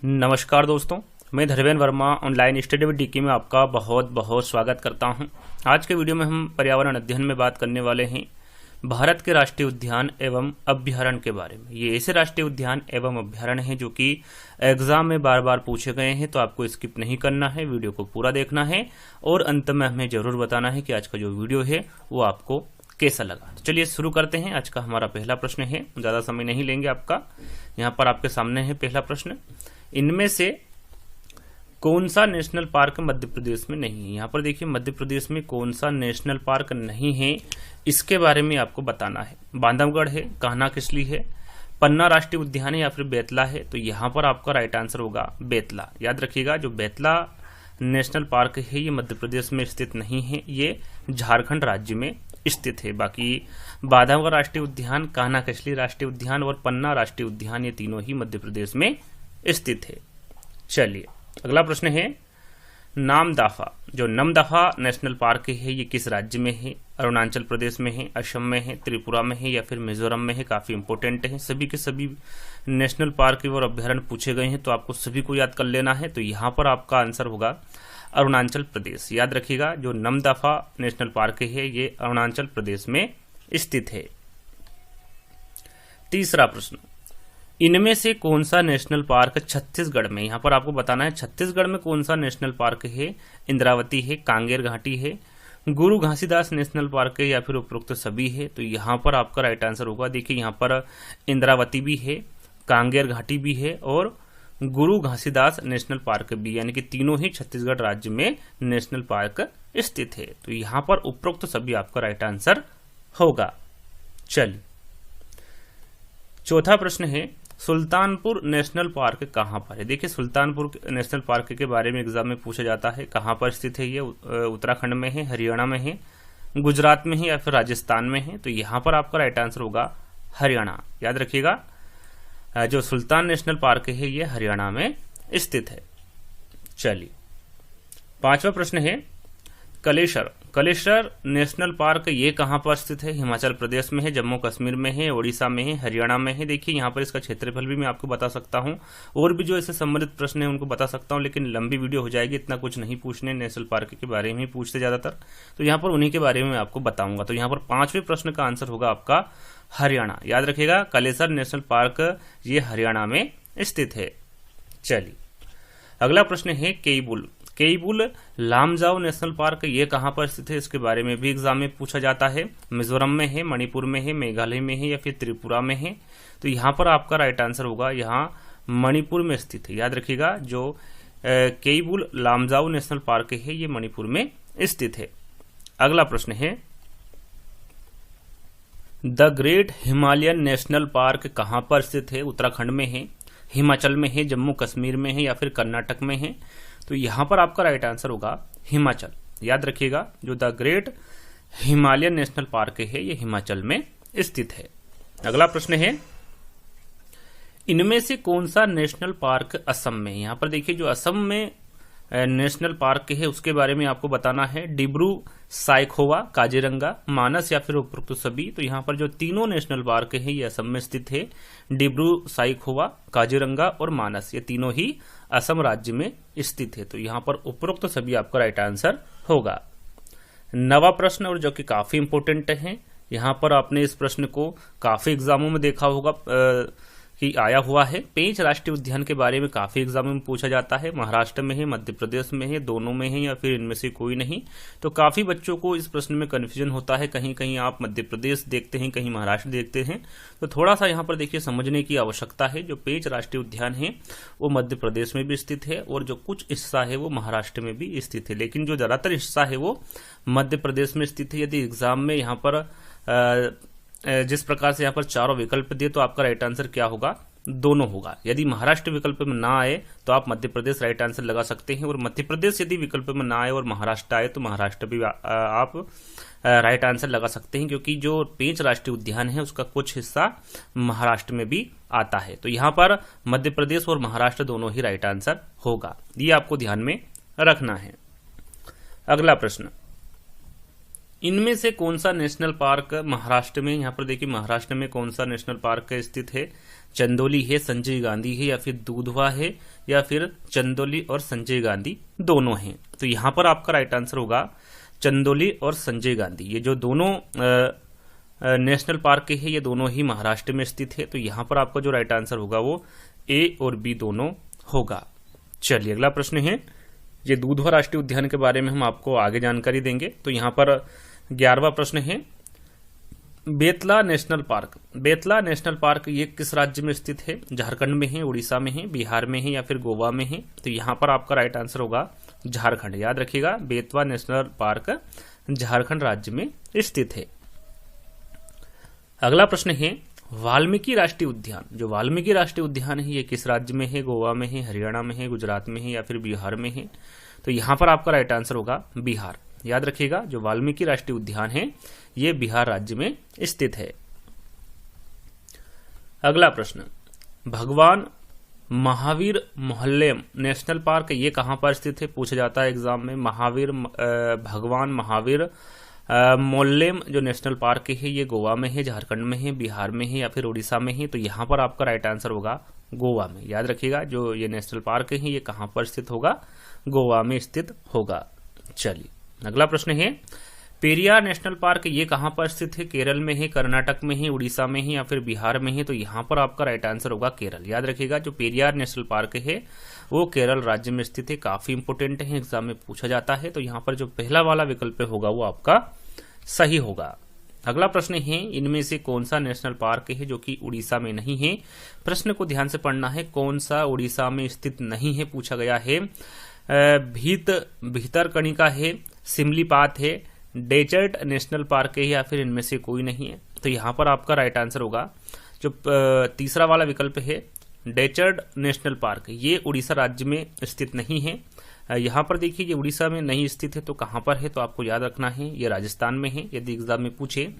नमस्कार दोस्तों, मैं Dharmendra Verma online study with DK में आपका बहुत बहुत स्वागत करता हूं। आज के वीडियो में हम पर्यावरण अध्ययन में बात करने वाले हैं भारत के राष्ट्रीय उद्यान एवं अभ्यारण्य के बारे में। ये ऐसे राष्ट्रीय उद्यान एवं अभ्यारण्य हैं जो कि एग्जाम में बार बार पूछे गए हैं, तो आपको स्किप नहीं करना है, वीडियो को पूरा देखना है और अंत में हमें जरूर बताना है कि आज का जो वीडियो है वो आपको कैसा लगा। तो चलिए शुरू करते हैं। आज का हमारा पहला प्रश्न है, ज्यादा समय नहीं लेंगे आपका। यहाँ पर आपके सामने है पहला प्रश्न, इनमें से कौन सा नेशनल पार्क मध्य प्रदेश में नहीं है। यहाँ पर देखिए मध्य प्रदेश में कौन सा नेशनल पार्क नहीं है, इसके बारे में आपको बताना है। बांधवगढ़ है, कान्हा किसली है, पन्ना राष्ट्रीय उद्यान है या फिर बेतला है। तो यहाँ पर आपका राइट आंसर होगा बेतला। याद रखिएगा, जो बेतला नेशनल पार्क है ये मध्य प्रदेश में स्थित नहीं है, ये झारखंड राज्य में स्थित है। बाकी बांधवगढ़ राष्ट्रीय उद्यान, कान्हा किसली राष्ट्रीय उद्यान और पन्ना राष्ट्रीय उद्यान ये तीनों ही मध्य प्रदेश में स्थित है। चलिए अगला प्रश्न है, नामदफा जो नमदफा नेशनल पार्क है ये किस राज्य में है। अरुणाचल प्रदेश में है, असम में है, त्रिपुरा में है या फिर मिजोरम में है। काफी इंपोर्टेंट है, सभी के सभी नेशनल पार्क और अभ्यारण्य पूछे गए हैं, तो आपको सभी को याद कर लेना है। तो यहाँ पर आपका आंसर होगा अरुणाचल प्रदेश। याद रखिएगा, जो नमदफा नेशनल पार्क है ये अरुणाचल प्रदेश में स्थित है। तीसरा प्रश्न, इनमें से कौन सा नेशनल पार्क छत्तीसगढ़ में, यहाँ पर आपको बताना है छत्तीसगढ़ में कौन सा नेशनल पार्क है। इंद्रावती है, कांगेर घाटी है, गुरु घासीदास नेशनल पार्क है या फिर उपरोक्त सभी है। तो यहाँ पर आपका राइट आंसर होगा, देखिए यहाँ पर इंद्रावती भी है, कांगेर घाटी भी है और गुरु घासीदास नेशनल पार्क भी, यानी कि तीनों ही छत्तीसगढ़ राज्य में नेशनल पार्क स्थित है। तो यहाँ पर उपरोक्त सभी आपका राइट आंसर होगा। चलिए चौथा प्रश्न है, सुल्तानपुर नेशनल पार्क कहाँ पर है। देखिए सुल्तानपुर नेशनल पार्क के बारे में एग्जाम में पूछा जाता है, कहाँ पर स्थित है ये। उत्तराखंड में है, हरियाणा में है, गुजरात में है या फिर राजस्थान में है। तो यहाँ पर आपका राइट आंसर होगा हरियाणा। याद रखिएगा, जो सुल्तान नेशनल पार्क है ये हरियाणा में स्थित है। चलिए पांचवा प्रश्न है, कलेश्वर नेशनल पार्क ये कहाँ पर स्थित है। हिमाचल प्रदेश में है, जम्मू कश्मीर में है, ओडिशा में है, हरियाणा में है। देखिए यहाँ पर इसका क्षेत्रफल भी मैं आपको बता सकता हूँ और भी जो इससे संबंधित प्रश्न है उनको बता सकता हूँ, लेकिन लंबी वीडियो हो जाएगी, इतना कुछ नहीं पूछने। नेशनल पार्क के बारे में ही पूछते ज्यादातर, तो यहाँ पर उन्हीं के बारे में आपको बताऊंगा। तो यहाँ पर पांचवें प्रश्न का आंसर होगा आपका हरियाणा। याद रखिएगा, कलेश्वर नेशनल पार्क ये हरियाणा में स्थित है। चलिए अगला प्रश्न है, केईबुल लामजाओ नेशनल पार्क ये कहां पर स्थित है, इसके बारे में भी एग्जाम में पूछा जाता है। मिजोरम में है, मणिपुर में है, मेघालय में है या फिर त्रिपुरा में है। तो यहां पर आपका राइट आंसर होगा यहाँ मणिपुर में स्थित है। याद रखिएगा, जो केईबुल लामजाओ नेशनल पार्क है ये मणिपुर में स्थित है। अगला प्रश्न है, the great Himalayan national park कहां पर स्थित है। उत्तराखंड में है, हिमाचल में है, जम्मू कश्मीर में है या फिर कर्नाटक में है। तो यहां पर आपका राइट आंसर होगा हिमाचल। याद रखिएगा, जो the great Himalayan national park है ये हिमाचल में स्थित है। अगला प्रश्न है, इनमें से कौन सा नेशनल पार्क असम में। यहां पर देखिए, जो असम में नेशनल पार्क है उसके बारे में आपको बताना है। डिब्रू साइखोवा, काजीरंगा, मानस या फिर उपरोक्त सभी। तो यहाँ पर जो तीनों नेशनल पार्क है ये असम में स्थित है। डिब्रू साइखोवा, काजीरंगा और मानस ये तीनों ही असम राज्य में स्थित है। तो यहाँ पर उपरोक्त सभी आपका राइट आंसर होगा। नवा प्रश्न, और जो कि काफी इंपोर्टेंट है, यहाँ पर आपने इस प्रश्न को काफी एग्जामों में देखा होगा कि आया हुआ है। पेंच राष्ट्रीय उद्यान के बारे में काफी एग्जाम में पूछा जाता है। महाराष्ट्र में है, मध्य प्रदेश में है, दोनों में है या फिर इनमें से कोई नहीं। तो काफी बच्चों को इस प्रश्न में कंफ्यूजन होता है, कहीं कहीं आप मध्य प्रदेश देखते हैं, कहीं महाराष्ट्र देखते हैं। तो थोड़ा सा यहाँ पर देखिए समझने की आवश्यकता है। जो पेंच राष्ट्रीय उद्यान है वो मध्य प्रदेश में भी स्थित है और जो कुछ हिस्सा है वो महाराष्ट्र में भी स्थित है, लेकिन जो ज्यादातर हिस्सा है वो मध्य प्रदेश में स्थित है। यदि एग्जाम में यहाँ पर जिस प्रकार से यहाँ पर चारों विकल्प दिए, तो आपका राइट आंसर क्या होगा, दोनों होगा। यदि महाराष्ट्र विकल्प में ना आए तो आप मध्य प्रदेश राइट आंसर लगा सकते हैं, और मध्य प्रदेश यदि विकल्प में ना आए और महाराष्ट्र आए तो महाराष्ट्र भी आप राइट आंसर लगा सकते हैं, क्योंकि जो पेंच राष्ट्रीय उद्यान है उसका कुछ हिस्सा महाराष्ट्र में भी आता है। तो यहाँ पर मध्य प्रदेश और महाराष्ट्र दोनों ही राइट आंसर होगा, ये आपको ध्यान में रखना है। अगला प्रश्न, इनमें से कौन सा नेशनल पार्क महाराष्ट्र में, यहाँ पर देखिए महाराष्ट्र में कौन सा नेशनल पार्क स्थित है? चंदोली है, संजय गांधी है, या फिर दूधवा है, या फिर चंदोली और संजय गांधी दोनों हैं। तो यहाँ पर आपका राइट आंसर होगा चंदोली और संजय गांधी। ये जो दोनों नेशनल पार्क है ये दोनों ही महाराष्ट्र में स्थित है। तो यहाँ पर आपका जो राइट आंसर होगा वो ए और बी दोनों होगा। चलिए अगला प्रश्न है, ये दूधवा राष्ट्रीय उद्यान के बारे में हम आपको आगे जानकारी देंगे। तो यहाँ पर 11वां प्रश्न है, Betla national park. Betla national park ये किस राज्य में स्थित है? झारखंड में है, उड़ीसा में है, बिहार में है, या फिर गोवा में है? तो यहाँ पर आपका राइट आंसर होगा झारखंड। याद रखिएगा, बेतवा नेशनल पार्क झारखंड राज्य में स्थित है। अगला प्रश्न है, वाल्मीकि राष्ट्रीय उद्यान। जो वाल्मीकि राष्ट्रीय उद्यान है ये किस राज्य में है? गोवा में है, हरियाणा में है, गुजरात में है, या फिर बिहार में है? तो यहाँ पर आपका राइट आंसर होगा बिहार। याद रखिएगा, जो वाल्मीकि राष्ट्रीय उद्यान है ये बिहार राज्य में स्थित है। अगला प्रश्न, भगवान महावीर मोहल्लेम नेशनल पार्क ये कहां पर स्थित है? पूछा जाता है एग्जाम में। भगवान महावीर मोल्लेम जो नेशनल पार्क है ये गोवा में है, झारखंड में है, बिहार में है, या फिर उड़ीसा में है? तो यहाँ पर आपका राइट आंसर होगा गोवा में। याद रखिएगा, जो ये नेशनल पार्क है ये कहां पर स्थित होगा? गोवा में स्थित होगा। चलिए अगला प्रश्न है, पेरियार नेशनल पार्क ये कहां पर स्थित है? केरल में है, कर्नाटक में है, उड़ीसा में है, या फिर बिहार में है? तो यहाँ पर आपका राइट आंसर होगा केरल। याद रखिएगा, जो पेरियार नेशनल पार्क है वो केरल राज्य में स्थित है। काफी इंपोर्टेंट है, एग्जाम में पूछा जाता है। तो यहाँ पर जो पहला वाला विकल्प होगा वो आपका सही होगा। अगला प्रश्न है, इनमें से कौन सा नेशनल पार्क है जो कि उड़ीसा में नहीं है? प्रश्न को ध्यान से पढ़ना है, कौन सा उड़ीसा में स्थित नहीं है पूछा गया है। भीतरकनिका है, सिमलीपाल है, डेजर्ट नेशनल पार्क है, या फिर इनमें से कोई नहीं है? तो यहाँ पर आपका राइट आंसर होगा जो तीसरा वाला विकल्प है, डेजर्ट नेशनल पार्क। ये उड़ीसा राज्य में स्थित नहीं है। यहाँ पर देखिए ये उड़ीसा में नहीं स्थित है, तो कहाँ पर है? तो आपको याद रखना है ये राजस्थान में है। यदि एग्जाम में पूछे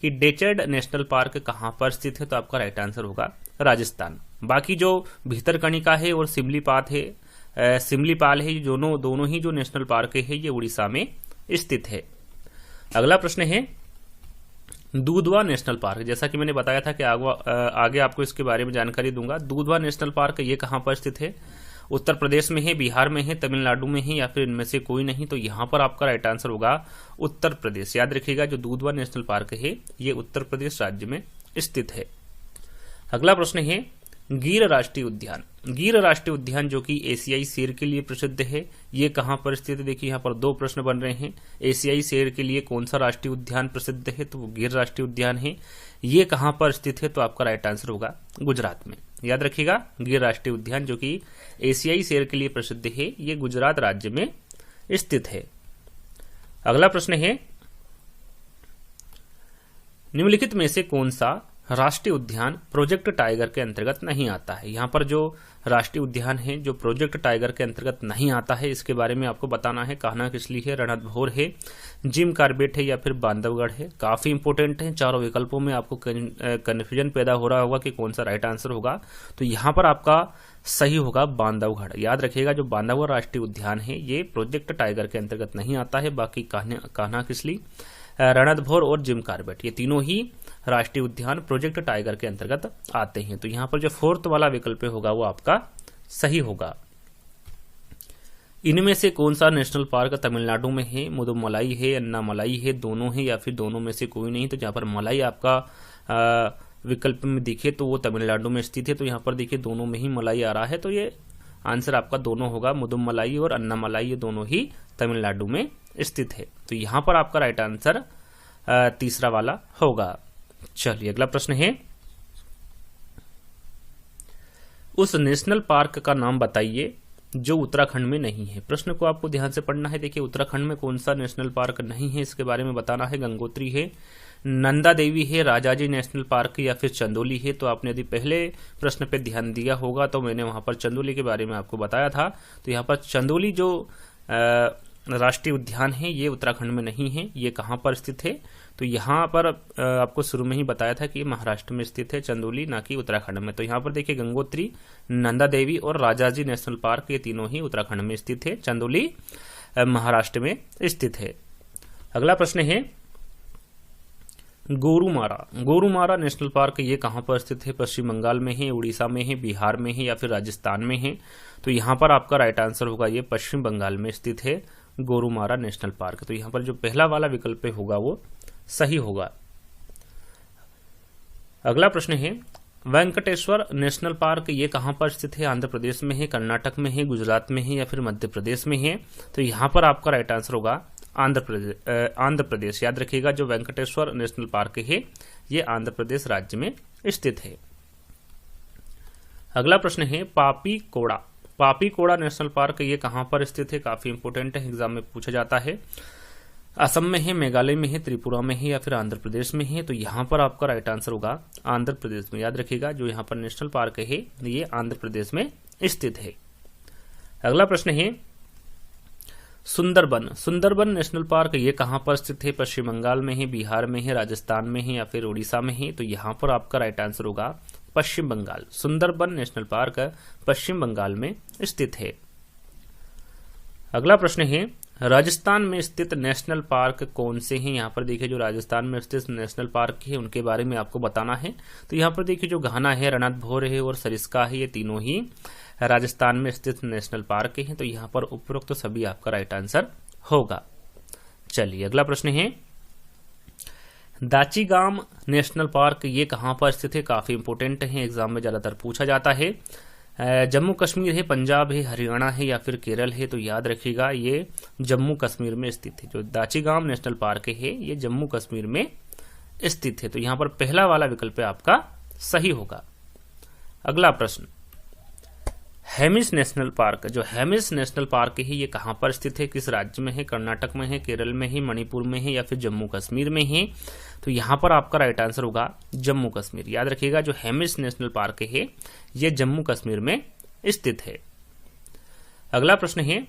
कि डेजर्ट नेशनल पार्क कहाँ पर स्थित है तो आपका राइट आंसर होगा राजस्थान। बाकी जो भीतरकनिका है और सिमलीपाल है, दोनों ही जो नेशनल पार्क है ये उड़ीसा में स्थित है। अगला प्रश्न है, दूधवा नेशनल पार्क। जैसा कि मैंने बताया था कि आगे आपको इसके बारे में जानकारी दूंगा। दूधवा नेशनल पार्क ये कहां पर स्थित है? उत्तर प्रदेश में है, बिहार में है, तमिलनाडु में है, या फिर इनमें से कोई नहीं? तो यहाँ पर आपका राइट आंसर होगा उत्तर प्रदेश। याद रखिएगा, जो दूधवा नेशनल पार्क है ये उत्तर प्रदेश राज्य में स्थित है। अगला प्रश्न है, गिर राष्ट्रीय उद्यान। गिर राष्ट्रीय उद्यान जो कि एशियाई शेर के लिए प्रसिद्ध है, ये कहां पर स्थित है? देखिए यहाँ पर दो प्रश्न बन रहे हैं। एशियाई शेर के लिए कौन सा राष्ट्रीय उद्यान प्रसिद्ध है? तो वो गिर राष्ट्रीय उद्यान है। ये कहां पर स्थित है? तो आपका राइट आंसर होगा गुजरात में। याद रखिएगा, गिर राष्ट्रीय उद्यान जो कि एशियाई शेर के लिए प्रसिद्ध है ये गुजरात राज्य में स्थित है। अगला प्रश्न है, निम्नलिखित में से कौन सा राष्ट्रीय उद्यान प्रोजेक्ट टाइगर के अंतर्गत नहीं आता है? यहाँ पर जो राष्ट्रीय उद्यान है जो प्रोजेक्ट टाइगर के अंतर्गत नहीं आता है इसके बारे में आपको बताना है। कान्हा किसली है, रणथंभौर है, जिम कॉर्बेट है, या फिर बांधवगढ़ है? काफी इंपोर्टेंट है। चारों विकल्पों में आपको कंफ्यूजन पैदा हो रहा होगा कि कौन सा राइट आंसर होगा। तो यहाँ पर आपका सही होगा बांधवगढ़। याद रखिएगा, जो बांधवगढ़ राष्ट्रीय उद्यान है ये प्रोजेक्ट टाइगर के अंतर्गत नहीं आता है। बाकी कान्हा किसली, रणथंभौर और जिम कॉर्बेट ये तीनों ही राष्ट्रीय उद्यान प्रोजेक्ट टाइगर के अंतर्गत आते हैं। तो यहाँ पर जो फोर्थ वाला विकल्प होगा वो आपका सही होगा। इनमें से कौन सा नेशनल पार्क तमिलनाडु में है? मुदुमलाई है, अन्नामलाई है, दोनों है, या फिर दोनों में से कोई नहीं? तो जहाँ पर मलाई आपका विकल्प में दिखे तो वो तमिलनाडु में स्थित है। तो यहाँ पर देखिए दोनों में ही मलाई आ रहा है, तो ये आंसर आपका दोनों होगा। मुदुमलाई और अन्नामलाई ये दोनों ही तमिलनाडु में स्थित है। तो यहाँ पर आपका राइट आंसर तीसरा वाला होगा। चलिए अगला प्रश्न है, उस नेशनल पार्क का नाम बताइए जो उत्तराखंड में नहीं है। प्रश्न को आपको ध्यान से पढ़ना है। देखिए उत्तराखंड में कौन सा नेशनल पार्क नहीं है इसके बारे में बताना है। गंगोत्री है, नंदा देवी है, राजाजी नेशनल पार्क, या फिर चंदोली है? तो आपने यदि पहले प्रश्न पे ध्यान दिया होगा तो मैंने वहां पर चंदोली के बारे में आपको बताया था। तो यहाँ पर चंदोली जो राष्ट्रीय उद्यान है ये उत्तराखंड में नहीं है। ये कहां पर स्थित है? तो यहाँ पर आपको शुरू में ही बताया था कि ये महाराष्ट्र में स्थित है चंदोली, ना कि उत्तराखंड में। तो यहाँ पर देखिए गंगोत्री, नंदा देवी और राजाजी नेशनल पार्क ये तीनों ही उत्तराखंड में स्थित है। चंदोली महाराष्ट्र में स्थित है। अगला प्रश्न है, गोरुमारा नेशनल पार्क ये कहाँ पर स्थित है? पश्चिम बंगाल में है, उड़ीसा में है, बिहार में है या फिर राजस्थान में है? तो यहाँ पर आपका राइट आंसर होगा ये पश्चिम बंगाल में स्थित है गोरुमारा नेशनल पार्क। तो यहाँ पर जो पहला वाला विकल्प होगा वो सही होगा। अगला प्रश्न है वेंकटेश्वर नेशनल पार्क ये कहाँ पर स्थित है? आंध्र प्रदेश में है, कर्नाटक में है, गुजरात में है या फिर मध्य प्रदेश में है? तो यहाँ पर आपका राइट आंसर होगा आंध्र प्रदेश। याद रखिएगा जो वेंकटेश्वर नेशनल पार्क है ये आंध्र प्रदेश राज्य में स्थित है। अगला प्रश्न है पापी कोड़ा नेशनल पार्क ये कहाँ पर स्थित है? काफी इंपोर्टेंट है, एग्जाम में पूछा जाता है। असम में है, मेघालय में है, त्रिपुरा में है या फिर आंध्र प्रदेश में है? तो यहाँ पर आपका राइट आंसर होगा आंध्र प्रदेश में। याद रखिएगा जो यहाँ पर नेशनल पार्क है ये आंध्र प्रदेश में स्थित है। अगला प्रश्न है सुंदरबन नेशनल पार्क ये कहाँ पर स्थित है? पश्चिम बंगाल में है, बिहार में है, राजस्थान में है या फिर उड़ीसा में है? तो यहाँ पर आपका राइट आंसर होगा पश्चिम बंगाल। सुंदरबन नेशनल पार्क पश्चिम बंगाल में स्थित है। अगला प्रश्न है राजस्थान में स्थित नेशनल पार्क कौन से हैं? यहाँ पर देखिए जो राजस्थान में स्थित नेशनल पार्क है उनके बारे में आपको बताना है। तो यहाँ पर देखिए जो घाना है, रणथंभौर है और सरिस्का है, ये तीनों ही राजस्थान में स्थित नेशनल पार्क हैं। तो यहाँ पर उपरोक्त तो सभी आपका राइट आंसर होगा। चलिए अगला प्रश्न है दाचीगाम नेशनल पार्क ये कहाँ पर स्थित है? काफी इंपोर्टेंट है, एग्जाम में ज्यादातर पूछा जाता है। जम्मू कश्मीर है, पंजाब है, हरियाणा है या फिर केरल है? तो याद रखिएगा ये जम्मू कश्मीर में स्थित है। जो दाचीगाम नेशनल पार्क है ये जम्मू कश्मीर में स्थित है। तो यहाँ पर पहला वाला विकल्प आपका सही होगा। अगला प्रश्न हेमिस नेशनल पार्क, जो हेमिस नेशनल पार्क है ये कहाँ पर स्थित है? किस राज्य में है? कर्नाटक में है, केरल में है, मणिपुर में है या फिर जम्मू कश्मीर में है? तो यहाँ पर आपका राइट आंसर होगा जम्मू कश्मीर। याद रखिएगा जो हेमिस नेशनल पार्क है ये जम्मू कश्मीर में स्थित है। अगला प्रश्न है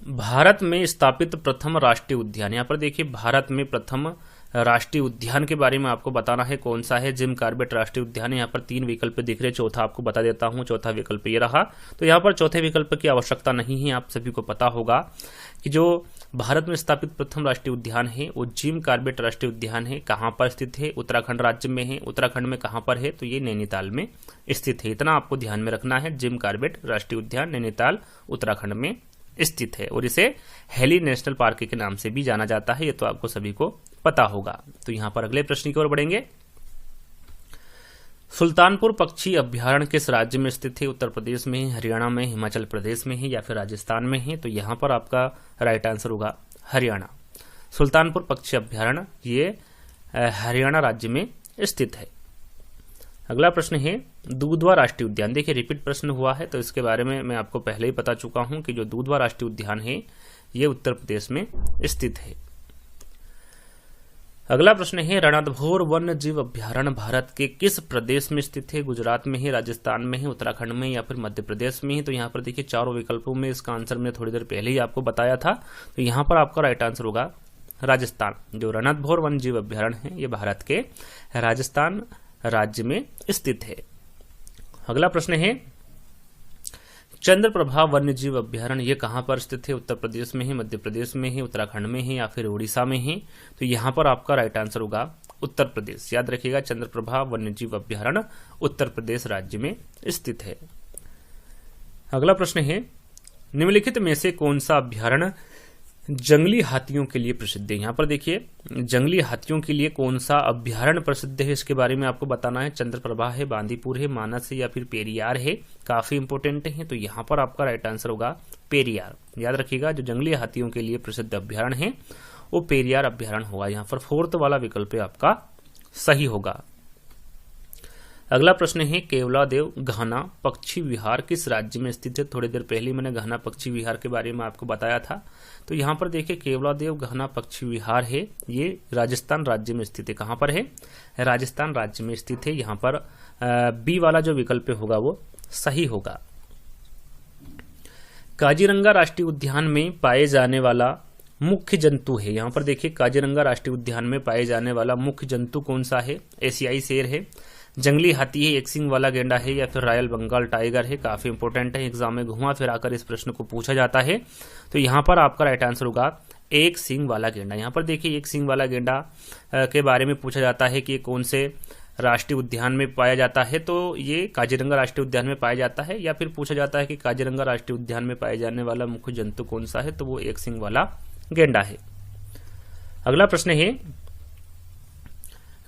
भारत में स्थापित प्रथम राष्ट्रीय उद्यान। यहाँ पर देखिए भारत में प्रथम राष्ट्रीय उद्यान के बारे में आपको बताना है कौन सा है? जिम कॉर्बेट राष्ट्रीय उद्यान है। यहाँ पर 3 विकल्प दिख रहे, चौथा आपको बता देता हूँ। चौथा विकल्प ये रहा। तो यहाँ पर चौथे विकल्प की आवश्यकता नहीं है। आप सभी को पता होगा कि जो भारत में स्थापित प्रथम राष्ट्रीय उद्यान है वो जिम कॉर्बेट राष्ट्रीय उद्यान है। कहाँ पर स्थित है? उत्तराखंड राज्य में है। उत्तराखंड में कहाँ पर है? तो ये नैनीताल में स्थित है। इतना आपको ध्यान में रखना है। जिम कॉर्बेट राष्ट्रीय उद्यान नैनीताल उत्तराखंड में स्थित है और इसे हेली नेशनल पार्क के नाम से भी जाना जाता है। ये तो आपको सभी को पता होगा। तो यहाँ पर अगले प्रश्न की ओर बढ़ेंगे। सुल्तानपुर पक्षी अभ्यारण्य किस राज्य में स्थित है? उत्तर प्रदेश में है, हरियाणा में, हिमाचल प्रदेश में है या फिर राजस्थान में है? तो यहाँ पर आपका राइट आंसर होगा हरियाणा। सुल्तानपुर पक्षी अभ्यारण्य ये हरियाणा राज्य में स्थित है। अगला प्रश्न है दूधवा राष्ट्रीय उद्यान। देखिए रिपीट प्रश्न हुआ है तो इसके बारे में मैं आपको पहले ही बता चुका हूं कि जो दूधवा राष्ट्रीय उद्यान है ये उत्तर प्रदेश में स्थित है। अगला प्रश्न है रणथंभौर वन्य जीव अभ्यारण्य भारत के किस प्रदेश में स्थित है? गुजरात में है, राजस्थान में है, उत्तराखंड में या फिर मध्य प्रदेश में है? तो यहाँ पर देखिए चारों विकल्पों में इसका आंसर मैंने थोड़ी देर पहले ही आपको बताया था। तो यहाँ पर आपका राइट आंसर होगा राजस्थान। जो रणथंभौर वन्य जीव अभ्यारण्य है ये भारत के राजस्थान राज्य में स्थित है। अगला प्रश्न है चंद्रप्रभा वन्यजीव अभ्यारण्य ये कहाँ पर स्थित है? उत्तर प्रदेश में है, मध्य प्रदेश में है, उत्तराखंड में है या फिर उड़ीसा में है? तो यहाँ पर आपका राइट आंसर होगा उत्तर प्रदेश। याद रखिएगा चंद्रप्रभा वन्यजीव अभ्यारण्य उत्तर प्रदेश राज्य में स्थित है। अगला प्रश्न है निम्नलिखित में से कौन सा अभ्यारण्य जंगली हाथियों के लिए प्रसिद्ध है? यहाँ पर देखिए जंगली हाथियों के लिए कौन सा अभ्यारण्य प्रसिद्ध है इसके बारे में आपको बताना है। चंद्रप्रभा है, बांदीपुर है, मानस है या फिर पेरियार है? काफी इंपोर्टेंट है। तो यहाँ पर आपका राइट आंसर होगा पेरियार। याद रखिएगा जो जंगली हाथियों के लिए प्रसिद्ध अभ्यारण्य है वो पेरियार अभ्यारण्य होगा। यहाँ पर 4th वाला विकल्प आपका सही होगा। अगला प्रश्न है केवलादेव घाना पक्षी विहार किस राज्य में स्थित है? थोड़ी देर पहले मैंने घाना पक्षी विहार के बारे में आपको बताया था। तो यहाँ पर देखिए केवलादेव घाना पक्षी विहार है ये राजस्थान राज्य में स्थित है। कहाँ पर है? राजस्थान राज्य में स्थित है। यहाँ पर बी वाला जो विकल्प होगा वो सही होगा। काजीरंगा राष्ट्रीय उद्यान में पाए जाने वाला मुख्य जंतु है। यहाँ पर देखिए काजीरंगा राष्ट्रीय उद्यान में पाए जाने वाला मुख्य जंतु कौन सा है? एशियाई शेर है, जंगली हाथी है, एक सिंग वाला गेंडा है या फिर रॉयल बंगाल टाइगर है? काफी इंपोर्टेंट है, एग्जाम में घुमा फिरा कर इस प्रश्न को पूछा जाता है। तो यहाँ पर आपका राइट आंसर होगा एक सींग वाला गेंडा। यहाँ पर देखिए एक सींग वाला गेंडा के बारे में पूछा जाता है कि कौन से राष्ट्रीय उद्यान में पाया जाता है, तो ये काजीरंगा राष्ट्रीय उद्यान में पाया जाता है। या फिर पूछा जाता है कि काजीरंगा राष्ट्रीय उद्यान में पाए जाने वाला मुख्य जंतु कौन सा है, तो वो एक सींग वाला गेंडा है। अगला प्रश्न है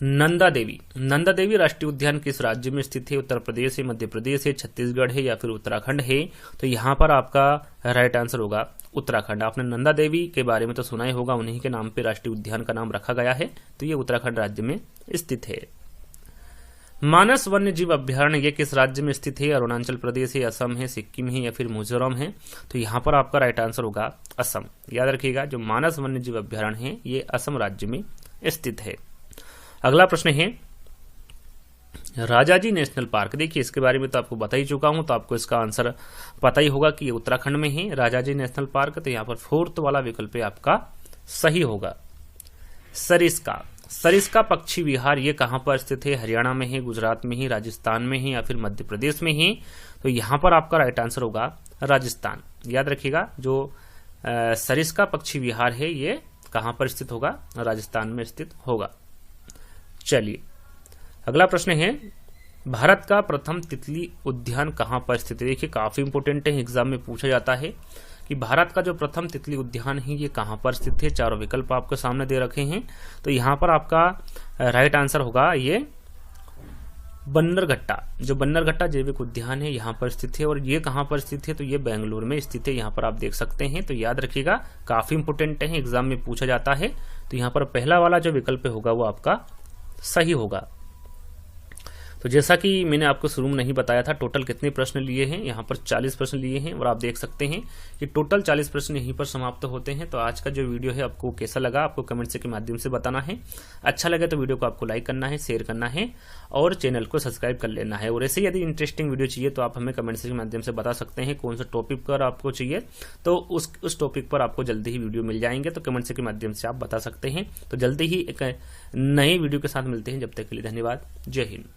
नंदा देवी राष्ट्रीय उद्यान किस राज्य में स्थित है? उत्तर प्रदेश है, मध्य प्रदेश है, छत्तीसगढ़ है या फिर उत्तराखंड है? तो यहाँ पर आपका राइट आंसर होगा उत्तराखंड। आपने नंदा देवी के बारे में तो सुना ही होगा, उन्हीं के नाम पे राष्ट्रीय उद्यान का नाम रखा गया है, तो ये उत्तराखंड राज्य में स्थित है। मानस वन्य जीव अभ्यारण्य ये किस राज्य में स्थित है? अरुणाचल प्रदेश है, असम है, सिक्किम है या फिर मिजोरम है? तो यहाँ पर आपका राइट आंसर होगा असम। याद रखिएगा, जो मानस वन्य जीव अभ्यारण्य है ये असम राज्य में स्थित है। अगला प्रश्न है राजाजी नेशनल पार्क। देखिए इसके बारे में तो आपको बता ही चुका हूं, तो आपको इसका आंसर पता ही होगा कि ये उत्तराखंड में है राजाजी नेशनल पार्क। तो यहाँ पर फोर्थ वाला विकल्प आपका सही होगा। सरिस्का पक्षी विहार ये कहां पर स्थित है? हरियाणा में है, गुजरात में है, राजस्थान में है या फिर मध्य प्रदेश में है? तो यहाँ पर आपका राइट आंसर होगा राजस्थान। याद रखिएगा, जो सरिस्का पक्षी विहार है ये कहां पर स्थित होगा? राजस्थान में स्थित होगा। चलिए अगला प्रश्न है भारत का प्रथम तितली उद्यान कहां पर स्थित है? देखिए काफी इंपोर्टेंट है, एग्जाम में पूछा जाता है कि भारत का जो प्रथम तितली उद्यान है ये कहां पर स्थित है। चारों विकल्प आपके सामने दे रखे हैं, तो यहां पर आपका राइट आंसर होगा ये बन्नरघट्टा। जो बन्नरघट्टा जैविक उद्यान है यहाँ पर स्थित है। और ये कहां पर स्थित है? तो ये बेंगलुरु में स्थित है, यहाँ पर आप देख सकते हैं। तो याद रखिएगा, काफी इंपोर्टेंट है, एग्जाम में पूछा जाता है। तो यहाँ पर पहला वाला जो विकल्प होगा वो आपका सही होगा। तो जैसा कि मैंने आपको शुरू में नहीं बताया था, टोटल कितने प्रश्न लिए हैं? यहाँ पर 40 प्रश्न लिए हैं और आप देख सकते हैं कि टोटल 40 प्रश्न यहीं पर समाप्त होते हैं। तो आज का जो वीडियो है आपको कैसा लगा, आपको कमेंट्स के माध्यम से बताना है। अच्छा लगे तो वीडियो को आपको लाइक करना है, शेयर करना है और चैनल को सब्सक्राइब कर लेना है। और ऐसे यदि इंटरेस्टिंग वीडियो चाहिए तो आप हमें कमेंट्स के माध्यम से बता सकते हैं कौन सा टॉपिक पर आपको चाहिए, तो उस टॉपिक पर आपको जल्दी ही वीडियो मिल जाएंगे। तो कमेंट्स के माध्यम से आप बता सकते हैं। तो जल्दी ही एक नई वीडियो के साथ मिलते हैं, जब तक के लिए धन्यवाद। जय हिंद।